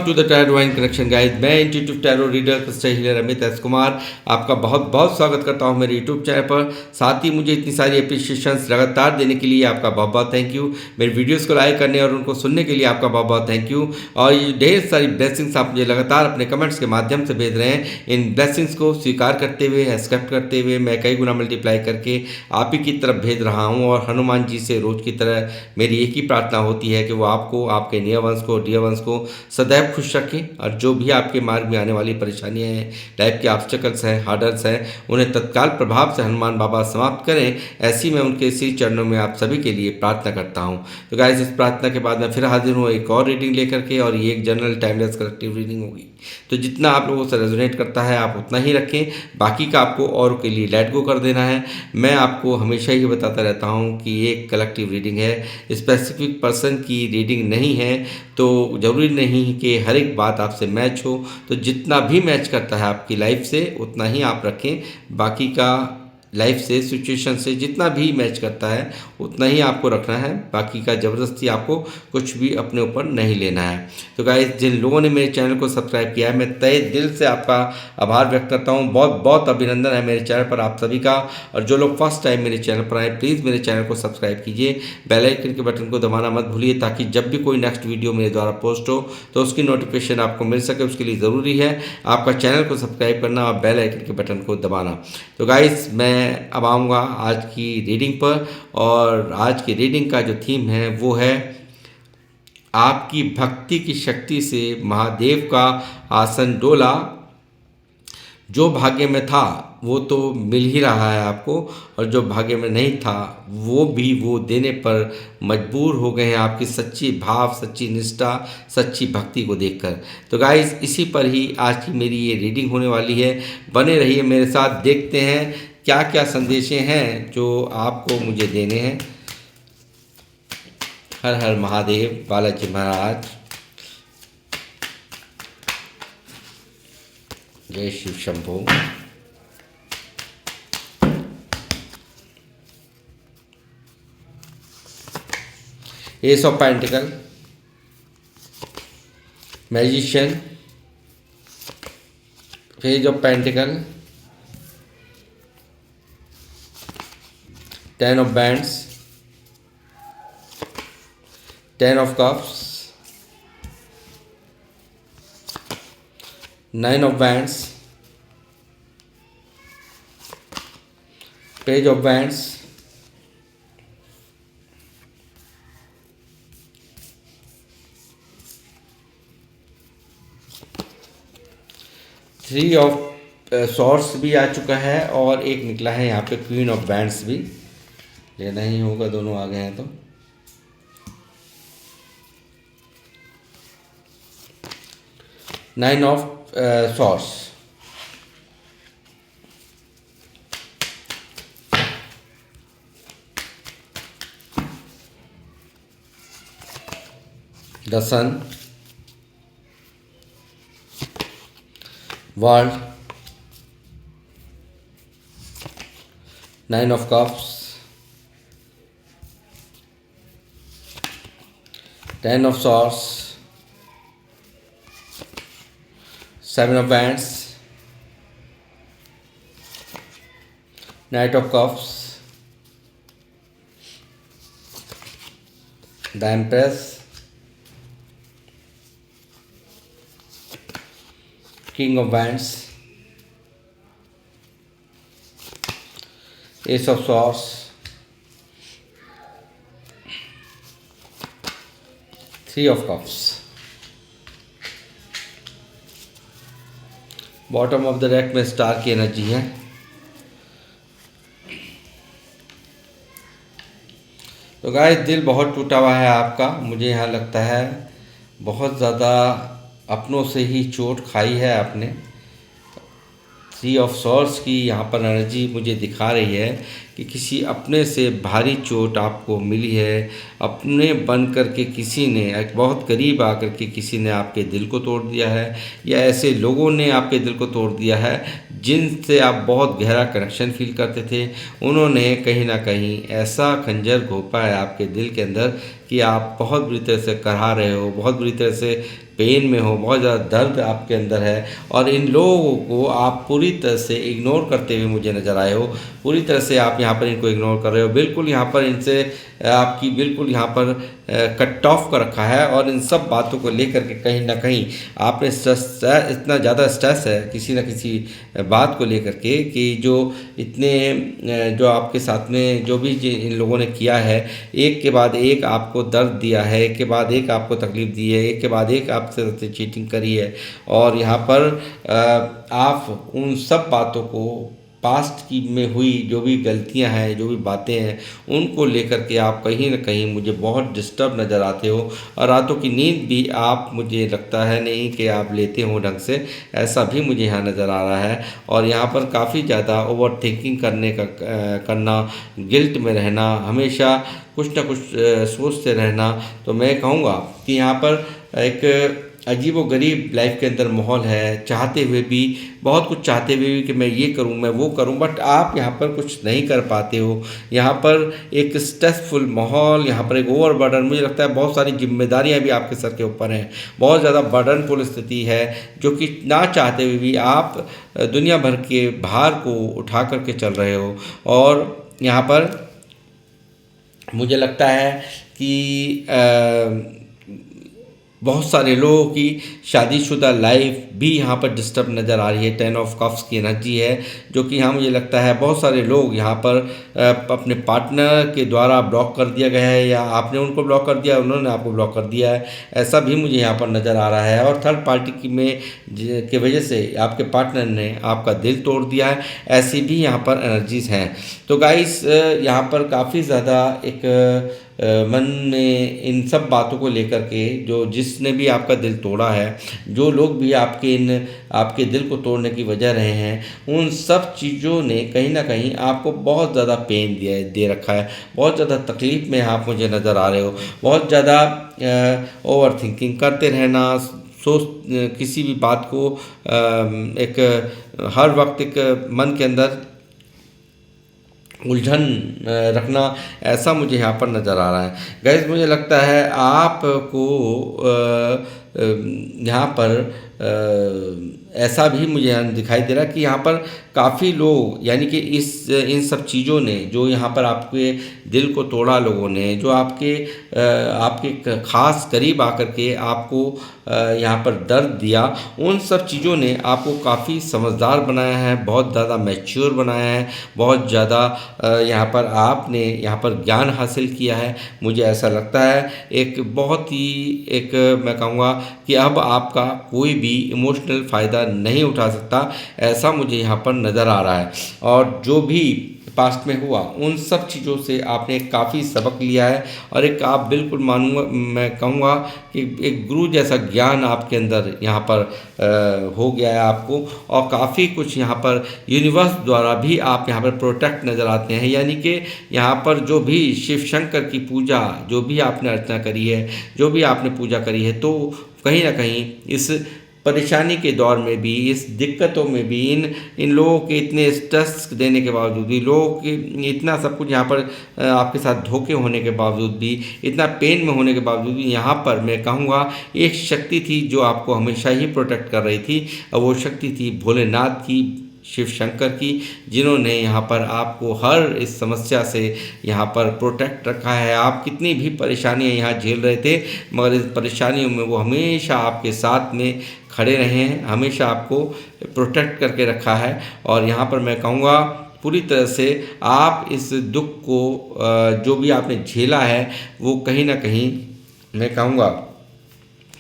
To the tarot divine connection guys. मैं intuitive tarot reader crystal healer Amit S Kumar आपका बहुत बहुत स्वागत करता हूं मेरे यूट्यूब चैनल पर। साथ ही मुझे इतनी सारी एप्रिशिएशंस लगातार देने के लिए आपका बहुत बहुत थैंक यू। मेरे वीडियोस को लाइक करने और उनको सुनने के लिए आपका बहुत बहुत थैंक यू। और ये ढेर सारी ब्लेसिंग्स आप मुझे लगातार अपने कमेंट्स के माध्यम से भेज रहे हैं। इन ब्लेसिंग्स को स्वीकार करते हुए, एक्सेप्ट करते हुए मैं कई गुना मल्टीप्लाई करके आप ही की तरफ भेज रहा हूँ। और हनुमान जी से रोज की तरह मेरी एक ही प्रार्थना होती है कि वो आपको, आपके नियर वंश को, डियर वंश को सदैव खुश रखें। और जो भी आपके मार्ग में आने वाली परेशानियां हैं, लाइफ के ऑब्स्टेकल्स हैं, हार्डल्स हैं, उन्हें तत्काल प्रभाव से हनुमान बाबा समाप्त करें। ऐसी मैं उनके इसी चरणों में आप सभी के लिए प्रार्थना करता हूं। तो गाइस, इस प्रार्थना के बाद मैं फिर हाजिर हूँ एक और रीडिंग लेकर के, और ये एक जनरल टाइमलेस कलेक्टिव रीडिंग होगी। तो जितना आप लोगों से रेजोनेट करता है आप उतना ही रखें, बाकी का आपको और के लिए लेट गो कर देना है। मैं आपको हमेशा ही बताता रहता हूँ कि ये एक कलेक्टिव रीडिंग है, स्पेसिफिक पर्सन की रीडिंग नहीं है। तो ज़रूरी नहीं कि हर एक बात आपसे मैच हो। तो जितना भी मैच करता है आपकी लाइफ से उतना ही आप रखें, बाकी का लाइफ से, सिचुएशन से जितना भी मैच करता है उतना ही आपको रखना है। बाकी का ज़बरदस्ती आपको कुछ भी अपने ऊपर नहीं लेना है। तो गाइस, जिन लोगों ने मेरे चैनल को सब्सक्राइब किया है, मैं तहे दिल से आपका आभार व्यक्त करता हूं। बहुत बहुत अभिनंदन है मेरे चैनल पर आप सभी का। और जो लोग फर्स्ट टाइम मेरे चैनल पर आए, प्लीज़ मेरे चैनल को सब्सक्राइब कीजिए, बेल आइकन के बटन को दबाना मत भूलिए, ताकि जब भी कोई नेक्स्ट वीडियो मेरे द्वारा पोस्ट हो तो उसकी नोटिफिकेशन आपको मिल सके। उसके लिए ज़रूरी है आपका चैनल को सब्सक्राइब करना और बेल आइकन के बटन को दबाना। तो गाइस, मैं अब आऊँगा आज की रीडिंग पर, और आज की रीडिंग का जो थीम है वो है आपकी भक्ति की शक्ति से महादेव का आसन डोला। जो भाग्य में था वो तो मिल ही रहा है आपको, और जो भाग्य में नहीं था वो भी वो देने पर मजबूर हो गए हैं आपकी सच्ची भाव, सच्ची निष्ठा, सच्ची भक्ति को देखकर। तो गाइस, इसी पर ही आज की मेरी ये रीडिंग होने वाली है। बने रहिए मेरे साथ, देखते हैं क्या क्या संदेशें हैं जो आपको मुझे देने हैं। हर हर महादेव, बालाजी महाराज, जय Shiv Shambho. Ace of pentacle, magician, page of pentacle, 10 of bands, 10 of cups, 9 of wands, page of wands, 3 of swords भी आ चुका है, और एक निकला है यहाँ पे क्वीन ऑफ बैंड्स भी। लेना ही होगा, दोनों आ गए हैं। तो 9 of swords, the sun, world, 9 of cups, 10 of swords, 7 of wands, Knight of cups, the Empress, King of wands, Ace of swords, 3 of cups। Bottom of the deck में star की energy है। तो गाइस, दिल बहुत टूटा हुआ है आपका। मुझे यहाँ लगता है बहुत ज़्यादा अपनों से ही चोट खाई है आपने। 3 ऑफ सॉर्ड्स की यहाँ पर एनर्जी मुझे दिखा रही है कि किसी अपने से भारी चोट आपको मिली है। अपने बन कर के किसी ने, एक बहुत करीब आकर के किसी ने आपके दिल को तोड़ दिया है, या ऐसे लोगों ने आपके दिल को तोड़ दिया है जिनसे आप बहुत गहरा कनेक्शन फील करते थे। उन्होंने कहीं ना कहीं ऐसा खंजर घोंपा है आपके दिल के अंदर कि आप बहुत बुरी तरह से करहा रहे हो, बहुत बुरी तरह से पेन में हो, बहुत ज़्यादा दर्द आपके अंदर है और इन लोगों को आप पूरी तरह से इग्नोर करते हुए मुझे नज़र आए हो। पूरी तरह से आप यहाँ पर इनको इग्नोर कर रहे हो, बिल्कुल यहाँ पर इनसे आपकी बिल्कुल यहाँ पर कट ऑफ कर रखा है और इन सब बातों को लेकर के कहीं ना कहीं आपने स्ट्रेस, इतना ज़्यादा स्ट्रेस है किसी न किसी बात को लेकर के कि जो इतने जो आपके साथ में जो भी इन लोगों ने किया है, एक के बाद एक आपको दर्द दिया है, एक के बाद एक आपको तकलीफ़ दी है, एक के बाद एक आपसे चीटिंग करी है और यहाँ पर आप उन सब बातों को पास्ट की में हुई जो भी गलतियां हैं, जो भी बातें हैं, उनको लेकर के आप कहीं ना कहीं मुझे बहुत डिस्टर्ब नज़र आते हो और रातों की नींद भी आप मुझे लगता है नहीं कि आप लेते हो ढंग से, ऐसा भी मुझे यहाँ नज़र आ रहा है। और यहाँ पर काफ़ी ज़्यादा ओवर थिंकिंग करना, गिल्ट में रहना, हमेशा कुछ ना कुछ सोचते रहना। तो मैं कहूँगा कि यहाँ पर एक अजीब व गरीब लाइफ के अंदर माहौल है, चाहते हुए भी, बहुत कुछ चाहते हुए भी कि मैं ये करूं, मैं वो करूं, बट आप यहाँ पर कुछ नहीं कर पाते हो। यहाँ पर एक स्ट्रेसफुल माहौल, यहाँ पर एक ओवर बर्डन, मुझे लगता है बहुत सारी जिम्मेदारियां भी आपके सर के ऊपर हैं, बहुत ज़्यादा बर्डनफुल स्थिति है जो कि ना चाहते हुए भी आप दुनिया भर के भार को उठा करके चल रहे हो। और यहाँ पर मुझे लगता है कि बहुत सारे लोगों की शादीशुदा लाइफ भी यहाँ पर डिस्टर्ब नज़र आ रही है। 10 ऑफ कप्स की एनर्जी है जो कि यहाँ मुझे लगता है बहुत सारे लोग यहाँ पर अपने पार्टनर के द्वारा ब्लॉक कर दिया गया है या आपने उनको ब्लॉक कर दिया, उन्होंने आपको ब्लॉक कर दिया है, ऐसा भी मुझे यहाँ पर नज़र आ रहा है। और थर्ड पार्टी की वजह से आपके पार्टनर ने आपका दिल तोड़ दिया है, ऐसी भी यहाँ पर एनर्जीज़ हैं। तो गाइस यहाँ पर काफ़ी ज़्यादा एक मन में इन सब बातों को लेकर के जो जिसने भी आपका दिल तोड़ा है, जो लोग भी आपके दिल को तोड़ने की वजह रहे हैं, उन सब चीज़ों ने कहीं ना कहीं आपको बहुत ज़्यादा पेन दे रखा है, बहुत ज़्यादा तकलीफ़ में आप मुझे नज़र आ रहे हो। बहुत ज़्यादा ओवर थिंकिंग करते रहना, किसी भी बात को एक हर वक्त एक मन के अंदर उलझन रखना, ऐसा मुझे यहाँ पर नज़र आ रहा है। गैस मुझे लगता है आपको यहाँ पर ऐसा भी मुझे यहाँ दिखाई दे रहा है कि यहाँ पर काफ़ी लोग यानी कि इन सब चीज़ों ने जो यहाँ पर आपके दिल को तोड़ा, लोगों ने जो आपके ख़ास करीब आकर के आपको यहाँ पर दर्द दिया, उन सब चीज़ों ने आपको काफ़ी समझदार बनाया है, बहुत ज़्यादा मैच्योर बनाया है, बहुत ज़्यादा यहाँ पर आपने यहाँ पर ज्ञान हासिल किया है। मुझे ऐसा लगता है एक बहुत ही मैं कहूँगा कि अब आपका कोई भी इमोशनल फ़ायदा नहीं उठा सकता, ऐसा मुझे यहाँ पर नज़र आ रहा है। और जो भी पास्ट में हुआ उन सब चीज़ों से आपने काफ़ी सबक लिया है और एक आप बिल्कुल मैं कहूँगा कि एक गुरु जैसा ज्ञान आपके अंदर यहाँ पर हो गया है आपको। और काफ़ी कुछ यहाँ पर यूनिवर्स द्वारा भी आप यहाँ पर प्रोटेक्ट नज़र आते हैं, यानी कि यहाँ पर जो भी शिव शंकर की पूजा, जो भी आपने अर्चना करी है, जो भी आपने पूजा करी है, तो कहीं ना कहीं इस परेशानी के दौर में भी, इस दिक्कतों में भी, इन लोगों के इतने स्ट्रेस देने के बावजूद भी, लोगों के इतना सब कुछ यहाँ पर आपके साथ धोखे होने के बावजूद भी, इतना पेन में होने के बावजूद भी, यहाँ पर मैं कहूँगा एक शक्ति थी जो आपको हमेशा ही प्रोटेक्ट कर रही थी, और वो शक्ति थी भोलेनाथ की, शिव शंकर की, जिन्होंने यहाँ पर आपको हर इस समस्या से यहाँ पर प्रोटेक्ट रखा है। आप कितनी भी परेशानियाँ यहाँ झेल रहे थे, मगर इस परेशानियों में वो हमेशा आपके साथ में खड़े रहे हैं, हमेशा आपको प्रोटेक्ट करके रखा है। और यहाँ पर मैं कहूँगा पूरी तरह से आप इस दुख को जो भी आपने झेला है, वो कहीं ना कहीं मैं कहूँगा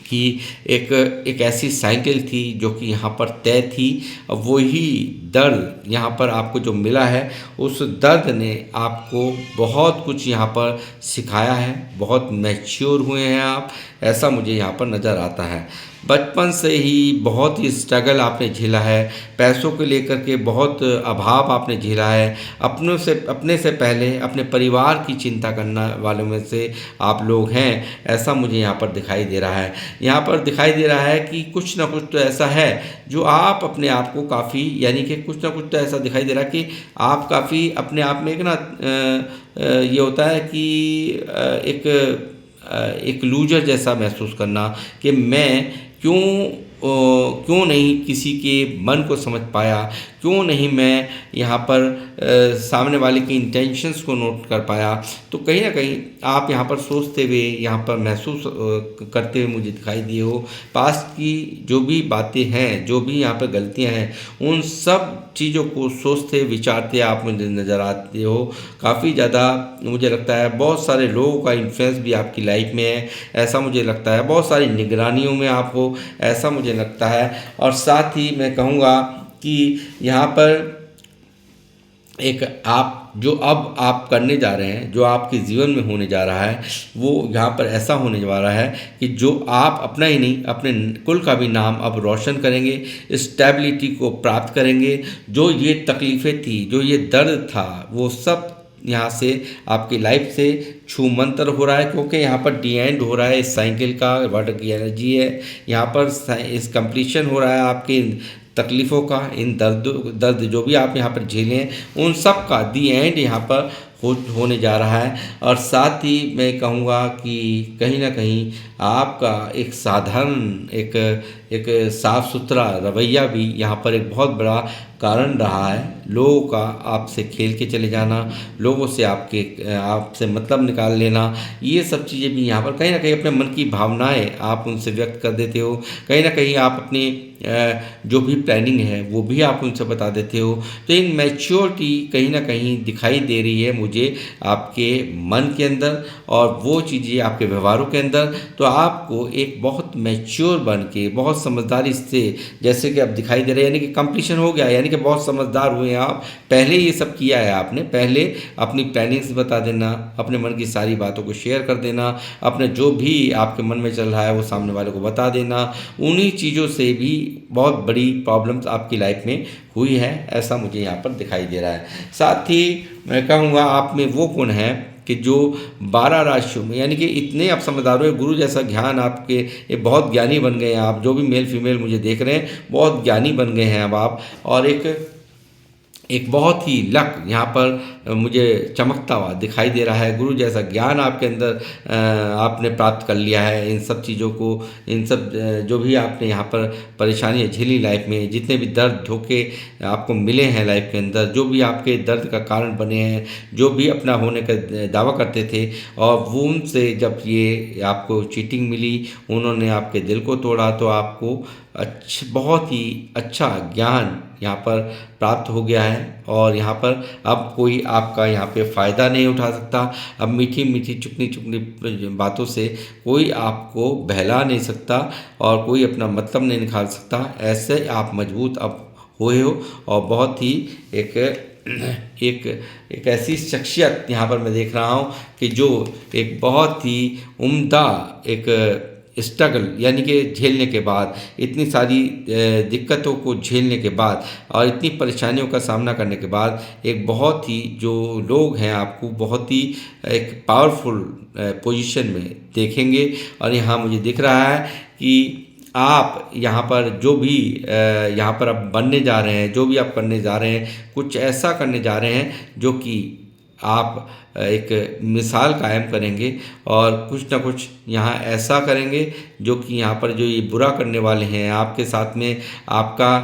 कि एक ऐसी साइकिल थी जो कि यहाँ पर तय थी। वही दर्द यहाँ पर आपको जो मिला है, उस दर्द ने आपको बहुत कुछ यहाँ पर सिखाया है, बहुत मैच्योर हुए हैं आप, ऐसा मुझे यहाँ पर नज़र आता है। बचपन से ही बहुत ही स्ट्रगल आपने झेला है, पैसों को लेकर के बहुत अभाव आपने झेला है, अपने से पहले अपने परिवार की चिंता करने वालों में से आप लोग हैं, ऐसा मुझे यहाँ पर दिखाई दे रहा है। यहाँ पर दिखाई दे रहा है कि कुछ ना कुछ तो ऐसा है जो आप अपने आप को काफ़ी, यानी कि कुछ ना कुछ तो ऐसा दिखाई दे रहा है कि आप काफ़ी अपने आप में ये होता है कि एक लूजर जैसा महसूस करना कि मैं क्यों नहीं किसी के मन को समझ पाया, क्यों नहीं मैं यहाँ पर सामने वाले की इंटेंशंस को नोट कर पाया। तो कहीं ना कहीं आप यहाँ पर सोचते हुए, यहाँ पर महसूस करते हुए मुझे दिखाई दिए हो। पास्ट की जो भी बातें हैं, जो भी यहाँ पर गलतियाँ हैं, उन सब चीज़ों को सोचते विचारते आप मुझे नज़र आते हो। काफ़ी ज़्यादा मुझे लगता है बहुत सारे लोगों का इन्फ्लुएंस भी आपकी लाइफ में है, ऐसा मुझे लगता है। बहुत सारी निगरानियों में आप हो, ऐसा मुझे लगता है। और साथ ही मैं कहूँगा कि यहाँ पर एक आप जो अब आप करने जा रहे हैं, जो आपके जीवन में होने जा रहा है, वो यहाँ पर ऐसा होने जा रहा है कि जो आप अपना ही नहीं, अपने कुल का भी नाम अब रोशन करेंगे, स्टेबिलिटी को प्राप्त करेंगे। जो ये तकलीफ़ें थी, जो ये दर्द था, वो सब यहाँ से आपकी लाइफ से छूमंतर हो रहा है, क्योंकि यहाँ पर डी एंड हो रहा है इस साइकिल का। वाटर की एनर्जी है यहाँ पर, इस कंप्लीशन हो रहा है आपके तकलीफ़ों का, इन दर्द जो भी आप यहाँ पर झेले हैं, उन सब का दी एंड यहाँ पर होने जा रहा है। और साथ ही मैं कहूँगा कि कहीं ना कहीं आपका एक साधारण, एक साफ़ सुथरा रवैया भी यहाँ पर एक बहुत बड़ा कारण रहा है। लोगों का आपसे खेल के चले जाना, लोगों से आपसे मतलब निकाल लेना, ये सब चीज़ें भी यहाँ पर कहीं ना कहीं अपने मन की भावनाएं आप उनसे व्यक्त कर देते हो। कहीं ना कहीं आप अपनी जो भी प्लानिंग है वो भी आप उनसे बता देते हो। तो इन मैच्योरिटी कहीं ना कहीं दिखाई दे रही है मुझे आपके मन के अंदर, और वो चीज़ें आपके व्यवहारों के अंदर। तो आपको एक बहुत मैच्योर बन के, बहुत समझदारी से, जैसे कि अब दिखाई दे रहा है, यानी कि कंप्लीशन हो गया, यानी कि बहुत समझदार हुए हैं आप। पहले ये सब किया है आपने, पहले अपनी प्लानिंग्स बता देना, अपने मन की सारी बातों को शेयर कर देना, अपने जो भी आपके मन में चल रहा है वो सामने वाले को बता देना। उन्हीं चीज़ों से भी बहुत बड़ी प्रॉब्लम्स आपकी लाइफ में हुई है, ऐसा मुझे यहाँ पर दिखाई दे रहा है। साथ ही मैं कहूँगा आप में वो गुण है कि जो 12 राशियों में, यानी कि इतने आप समझदार हो, गुरु जैसा ज्ञान आपके, ये बहुत ज्ञानी बन गए हैं आप। जो भी मेल फीमेल मुझे देख रहे हैं, बहुत ज्ञानी बन गए हैं अब आप। और एक बहुत ही लक यहाँ पर मुझे चमकता हुआ दिखाई दे रहा है। गुरु जैसा ज्ञान आपके अंदर आपने प्राप्त कर लिया है। इन सब चीज़ों को, इन सब जो भी आपने यहाँ पर परेशानियाँ झेली लाइफ में, जितने भी दर्द धोखे आपको मिले हैं लाइफ के अंदर, जो भी आपके दर्द का कारण बने हैं, जो भी अपना होने का दावा करते थे, और वो उनसे जब ये आपको चीटिंग मिली, उन्होंने आपके दिल को तोड़ा, तो आपको बहुत ही अच्छा ज्ञान यहाँ पर प्राप्त हो गया है। और यहाँ पर अब कोई आपका यहाँ पे फ़ायदा नहीं उठा सकता। अब मीठी मीठी चुपनी चुपनी बातों से कोई आपको बहला नहीं सकता, और कोई अपना मतलब नहीं निकाल सकता। ऐसे आप मजबूत अब हुए हो, और बहुत ही एक ऐसी शख्सियत यहाँ पर मैं देख रहा हूँ कि जो एक बहुत ही उम्दा एक स्ट्रगल, यानी कि झेलने के बाद, इतनी सारी दिक्कतों को झेलने के बाद, और इतनी परेशानियों का सामना करने के बाद, एक बहुत ही जो लोग हैं आपको बहुत ही एक पावरफुल पोजीशन में देखेंगे। और यहाँ मुझे दिख रहा है कि आप यहाँ पर जो भी यहाँ पर आप बनने जा रहे हैं, जो भी आप करने जा रहे हैं, कुछ ऐसा करने जा रहे हैं जो कि आप एक मिसाल कायम करेंगे, और कुछ ना कुछ यहाँ ऐसा करेंगे जो कि यहाँ पर जो ये बुरा करने वाले हैं, आपके साथ में आपका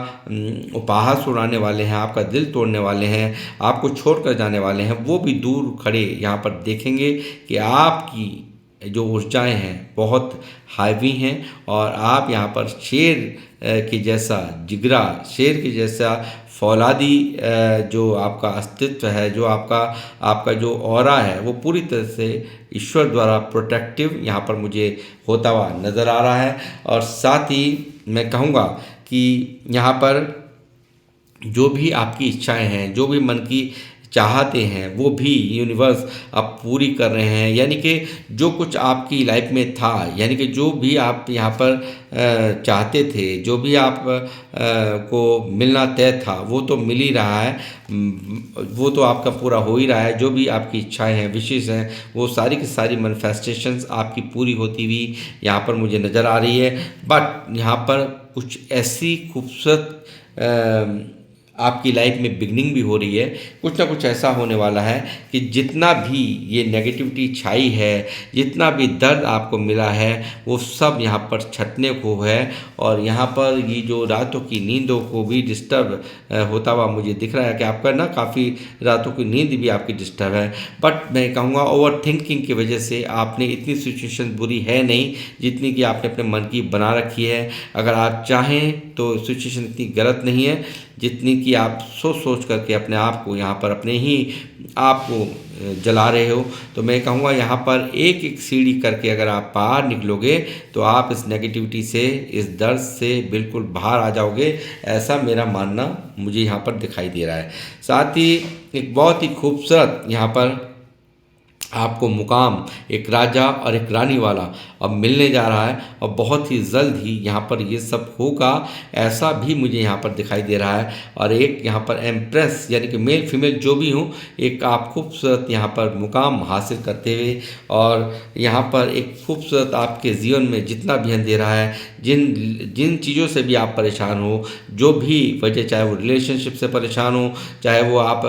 उपहास उड़ाने वाले हैं, आपका दिल तोड़ने वाले हैं, आपको छोड़ कर जाने वाले हैं, वो भी दूर खड़े यहाँ पर देखेंगे कि आपकी जो ऊर्जाएं हैं बहुत हावी हैं, और आप यहाँ पर शेर के जैसा जिगरा, शेर के जैसा फौलादी जो आपका अस्तित्व है, जो आपका जो ऑरा है, वो पूरी तरह से ईश्वर द्वारा प्रोटेक्टिव यहाँ पर मुझे होता हुआ नज़र आ रहा है। और साथ ही मैं कहूँगा कि यहाँ पर जो भी आपकी इच्छाएं हैं, जो भी मन की चाहते हैं, वो भी यूनिवर्स अब पूरी कर रहे हैं। यानी कि जो कुछ आपकी लाइफ में था, यानी कि जो भी आप यहाँ पर चाहते थे, जो भी आप को मिलना तय था, वो तो मिल ही रहा है, वो तो आपका पूरा हो ही रहा है। जो भी आपकी इच्छाएं हैं, विशेष हैं, वो सारी की सारी मैनिफेस्टेशंस आपकी पूरी होती हुई यहाँ पर मुझे नज़र आ रही है। बट यहाँ पर कुछ ऐसी खूबसूरत आपकी लाइफ में बिगनिंग भी हो रही है। कुछ ना कुछ ऐसा होने वाला है कि जितना भी ये नेगेटिविटी छाई है, जितना भी दर्द आपको मिला है, वो सब यहाँ पर छटने को है। और यहाँ पर ये जो रातों की नींदों को भी डिस्टर्ब होता हुआ मुझे दिख रहा है कि आपका ना काफ़ी रातों की नींद भी आपकी डिस्टर्ब है। बट मैं कहूँगा ओवर थिंकिंग की वजह से आपने इतनी सिचुएशन बुरी है नहीं जितनी कि आपने अपने मन की बना रखी है। अगर आप चाहें तो सिचुएशन इतनी गलत नहीं है जितनी कि आप सोच सोच करके अपने आप को यहाँ पर अपने ही आप को जला रहे हो। तो मैं कहूँगा यहाँ पर एक एक सीढ़ी करके अगर आप बाहर निकलोगे तो आप इस नेगेटिविटी से, इस दर्द से बिल्कुल बाहर आ जाओगे, ऐसा मेरा मानना मुझे यहाँ पर दिखाई दे रहा है। साथ ही एक बहुत ही खूबसूरत यहाँ पर आपको मुकाम एक राजा और एक रानी वाला अब मिलने जा रहा है और बहुत ही जल्द ही यहाँ पर ये सब होगा, ऐसा भी मुझे यहाँ पर दिखाई दे रहा है। और एक यहाँ पर एम्प्रेस यानी कि मेल फीमेल जो भी हूँ, एक आप खूबसूरत यहाँ पर मुकाम हासिल करते हुए और यहाँ पर एक खूबसूरत आपके जीवन में जितना भी अंधेरा है, जिन जिन चीज़ों से भी आप परेशान हो, जो भी वजह, चाहे वो रिलेशनशिप से परेशान हो, चाहे वो आप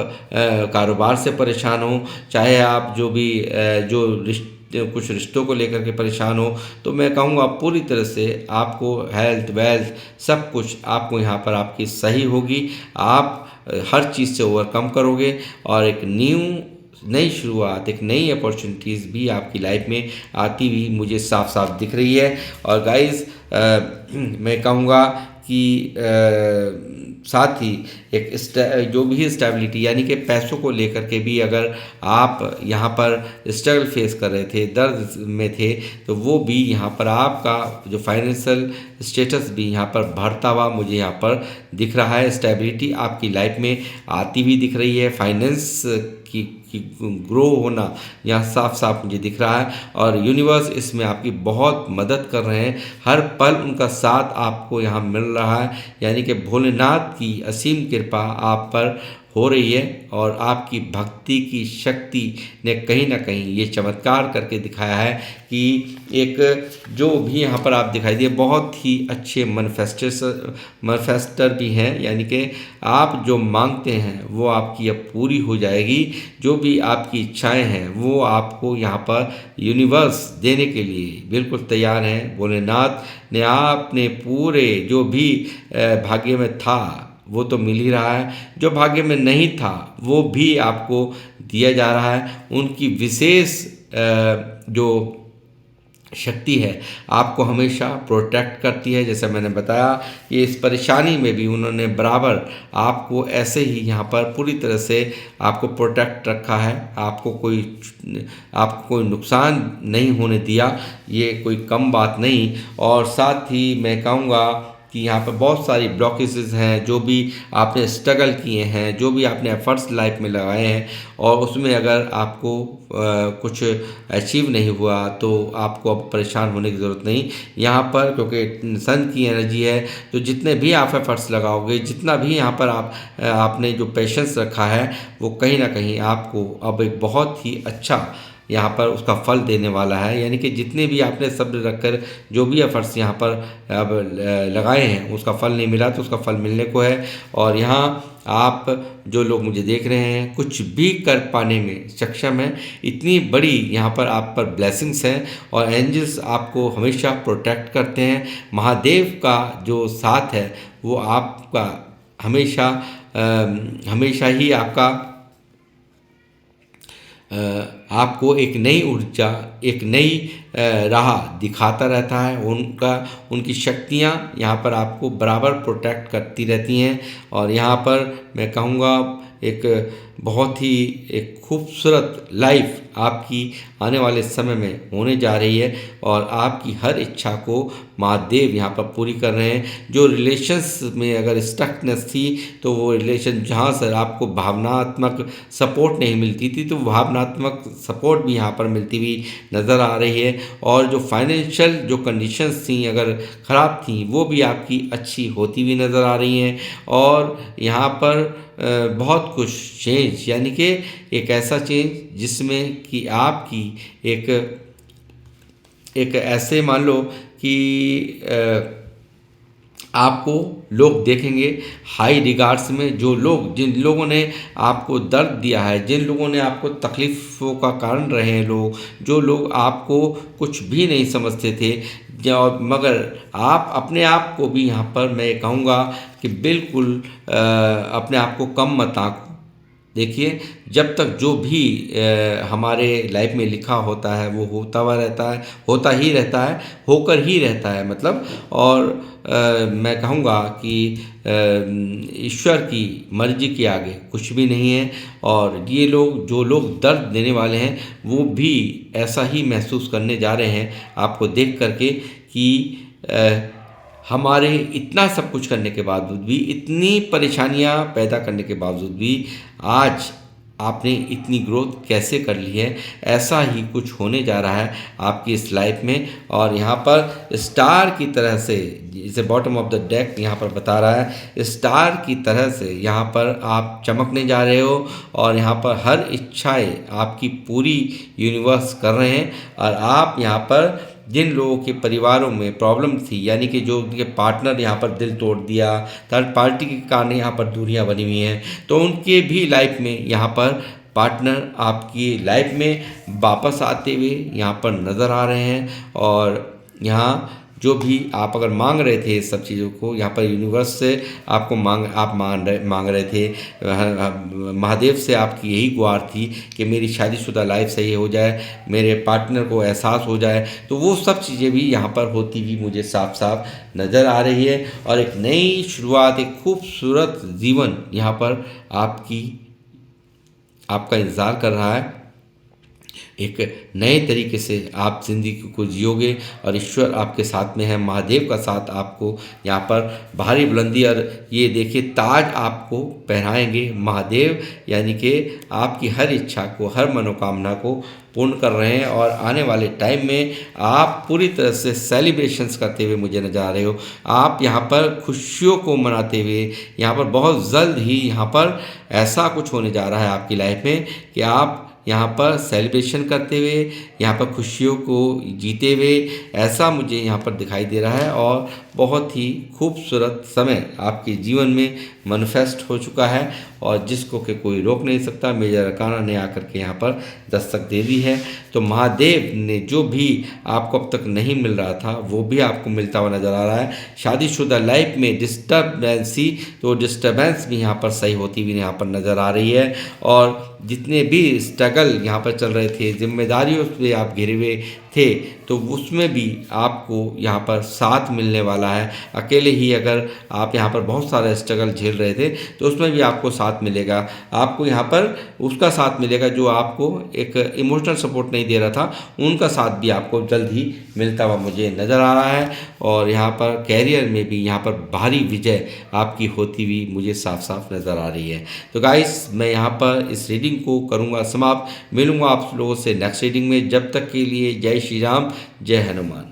कारोबार से परेशान हो, चाहे आप जो भी जो कुछ रिश्तों को लेकर के परेशान हो, तो मैं कहूँगा पूरी तरह से आपको हेल्थ वेल्थ सब कुछ आपको यहाँ पर आपकी सही होगी। आप हर चीज़ से ओवरकम करोगे और एक नई शुरुआत, एक नई अपॉर्चुनिटीज़ भी आपकी लाइफ में आती हुई मुझे साफ साफ दिख रही है। और गाइस मैं कहूँगा कि साथ ही एक जो भी स्टेबिलिटी यानी कि पैसों को लेकर के भी अगर आप यहाँ पर स्ट्रगल फेस कर रहे थे, दर्द में थे, तो वो भी यहाँ पर आपका जो फाइनेंशियल स्टेटस भी यहाँ पर बढ़ता हुआ मुझे यहाँ पर दिख रहा है। स्टेबिलिटी आपकी लाइफ में आती हुई दिख रही है। फाइनेंस की ग्रो होना यहाँ साफ साफ मुझे दिख रहा है और यूनिवर्स इसमें आपकी बहुत मदद कर रहे हैं। हर पल उनका साथ आपको यहाँ मिल रहा है, यानी कि भोलेनाथ की असीम कृपा आप पर हो रही है और आपकी भक्ति की शक्ति ने कहीं ना कहीं ये चमत्कार करके दिखाया है कि एक जो भी यहाँ पर आप दिखाई दिए बहुत ही अच्छे मैनिफेस्टर भी हैं, यानी कि आप जो मांगते हैं वो आपकी अब पूरी हो जाएगी। जो भी आपकी इच्छाएं हैं वो आपको यहाँ पर यूनिवर्स देने के लिए बिल्कुल तैयार हैं। भोलेनाथ ने आपने पूरे जो भी भाग्य में था वो तो मिल ही रहा है, जो भाग्य में नहीं था वो भी आपको दिया जा रहा है। उनकी विशेष जो शक्ति है आपको हमेशा प्रोटेक्ट करती है। जैसे मैंने बताया कि इस परेशानी में भी उन्होंने बराबर आपको ऐसे ही यहाँ पर पूरी तरह से आपको प्रोटेक्ट रखा है। आपको कोई नुकसान नहीं होने दिया, ये कोई कम बात नहीं। और साथ ही मैं कहूँगा कि यहाँ पर बहुत सारी ब्लॉकेजेस हैं, जो भी आपने स्ट्रगल किए हैं, जो भी आपने एफर्ट्स लाइफ में लगाए हैं और उसमें अगर आपको कुछ अचीव नहीं हुआ तो आपको अब परेशान होने की ज़रूरत नहीं यहाँ पर, क्योंकि सन की एनर्जी है। तो जितने भी आप एफर्ट्स लगाओगे, जितना भी यहाँ पर आपने जो पेशेंस रखा है वो कहीं ना कहीं आपको अब एक बहुत ही अच्छा यहाँ पर उसका फल देने वाला है। यानी कि जितने भी आपने सब्र रखकर जो भी एफर्ट्स यहाँ पर अब लगाए हैं उसका फल नहीं मिला तो उसका फल मिलने को है। और यहाँ आप जो लोग मुझे देख रहे हैं कुछ भी कर पाने में सक्षम हैं, इतनी बड़ी यहाँ पर आप पर ब्लेसिंग्स हैं और एंजल्स आपको हमेशा प्रोटेक्ट करते हैं। महादेव का जो साथ है वो आपका हमेशा हमेशा ही आपको एक नई ऊर्जा, एक नई राह दिखाता रहता है। उनकी शक्तियाँ यहाँ पर आपको बराबर प्रोटेक्ट करती रहती हैं। और यहाँ पर मैं कहूँगा एक बहुत ही एक खूबसूरत लाइफ आपकी आने वाले समय में होने जा रही है और आपकी हर इच्छा को महादेव यहाँ पर पूरी कर रहे हैं। जो रिलेशंस में अगर स्टकनेस थी तो वो रिलेशन जहाँ से आपको भावनात्मक सपोर्ट नहीं मिलती थी तो भावनात्मक सपोर्ट भी यहाँ पर मिलती हुई नज़र आ रही है। और जो फाइनेंशियल जो कंडीशंस थी अगर ख़राब थी वो भी आपकी अच्छी होती हुई नज़र आ रही हैं। और यहाँ पर बहुत कुछ चेंज, यानी कि एक ऐसा चेंज जिसमें कि आपकी एक ऐसे मान लो कि आपको लोग देखेंगे हाई रिगार्ड्स में। जो लोग, जिन लोगों ने आपको दर्द दिया है, जिन लोगों ने आपको तकलीफ़ों का कारण रहे हैं लोग, जो लोग आपको कुछ भी नहीं समझते थे, मगर आप अपने आप को भी यहाँ पर मैं कहूँगा कि बिल्कुल अपने आप को कम मत आंको। देखिए, जब तक जो भी हमारे लाइफ में लिखा होता है वो होता हुआ रहता है, होता ही रहता है, होकर ही रहता है मतलब। और मैं कहूँगा कि ईश्वर की मर्जी के आगे कुछ भी नहीं है। और ये लोग, जो लोग दर्द देने वाले हैं, वो भी ऐसा ही महसूस करने जा रहे हैं आपको देख करके कि हमारे इतना सब कुछ करने के बावजूद भी, इतनी परेशानियां पैदा करने के बावजूद भी आज आपने इतनी ग्रोथ कैसे कर ली है। ऐसा ही कुछ होने जा रहा है आपकी इस लाइफ में। और यहाँ पर स्टार की तरह से, जिसे बॉटम ऑफ द डेक यहाँ पर बता रहा है, स्टार की तरह से यहाँ पर आप चमकने जा रहे हो। और यहाँ पर हर इच्छाएं आपकी पूरी यूनिवर्स कर रहे हैं। और आप यहाँ पर जिन लोगों के परिवारों में प्रॉब्लम थी, यानी कि जो उनके पार्टनर यहाँ पर दिल तोड़ दिया, थर्ड पार्टी के कारण यहाँ पर दूरियां बनी हुई हैं, तो उनके भी लाइफ में यहाँ पर पार्टनर आपकी लाइफ में वापस आते हुए यहाँ पर नज़र आ रहे हैं। और यहाँ जो भी आप अगर मांग रहे थे इस सब चीज़ों को, यहाँ पर यूनिवर्स से आपको मांग रहे थे, महादेव से आपकी यही गुहार थी कि मेरी शादीशुदा लाइफ सही हो जाए, मेरे पार्टनर को एहसास हो जाए। तो वो सब चीज़ें भी यहाँ पर होती हुई मुझे साफ साफ नज़र आ रही है। और एक नई शुरुआत, एक खूबसूरत जीवन यहाँ पर आपका इंतज़ार कर रहा है। एक नए तरीके से आप ज़िंदगी को जियोगे और ईश्वर आपके साथ में है, महादेव का साथ आपको यहाँ पर भारी बुलंदी। और ये देखिए, ताज आपको पहनाएंगे महादेव, यानी कि आपकी हर इच्छा को, हर मनोकामना को पूर्ण कर रहे हैं। और आने वाले टाइम में आप पूरी तरह से सेलिब्रेशंस करते हुए मुझे नजर आ रहे हो। आप यहाँ पर खुशियों को मनाते हुए, यहाँ पर बहुत जल्द ही यहाँ पर ऐसा कुछ होने जा रहा है आपकी लाइफ में कि आप यहाँ पर सेलिब्रेशन करते हुए, यहाँ पर खुशियों को जीते हुए, ऐसा मुझे यहाँ पर दिखाई दे रहा है। और बहुत ही खूबसूरत समय आपके जीवन में मैनिफेस्ट हो चुका है, और जिसको कि कोई रोक नहीं सकता। मेजर अरकाना ने आकर के यहाँ पर दस्तक दे दी है। तो महादेव ने जो भी आपको अब तक नहीं मिल रहा था, वो भी आपको मिलता हुआ नज़र आ रहा है। शादीशुदा लाइफ में डिस्टर्बेंसी, तो डिस्टर्बेंस भी यहाँ पर सही होती हुई यहाँ पर नज़र आ रही है। और जितने भी स्ट्रगल यहाँ पर चल रहे थे, जिम्मेदारियों से आप घिरे हुए थे, तो उसमें भी आपको यहाँ पर साथ मिलने वाला है। अकेले ही अगर आप यहाँ पर बहुत सारे स्ट्रगल झेल रहे थे, तो उसमें भी आपको साथ मिलेगा। आपको यहाँ पर उसका साथ मिलेगा जो आपको एक इमोशनल सपोर्ट नहीं दे रहा था, उनका साथ भी आपको जल्द ही मिलता हुआ मुझे नज़र आ रहा है। और यहाँ पर कैरियर में भी यहाँ पर भारी विजय आपकी होती हुई मुझे साफ साफ नज़र आ रही है। तो गाइस, मैं यहाँ पर इस रीडिंग को करूँगा समाप्त। मिलूँगा आप लोगों से नेक्स्ट रीडिंग में। जब तक के लिए जय श्री राम, जय हनुमान।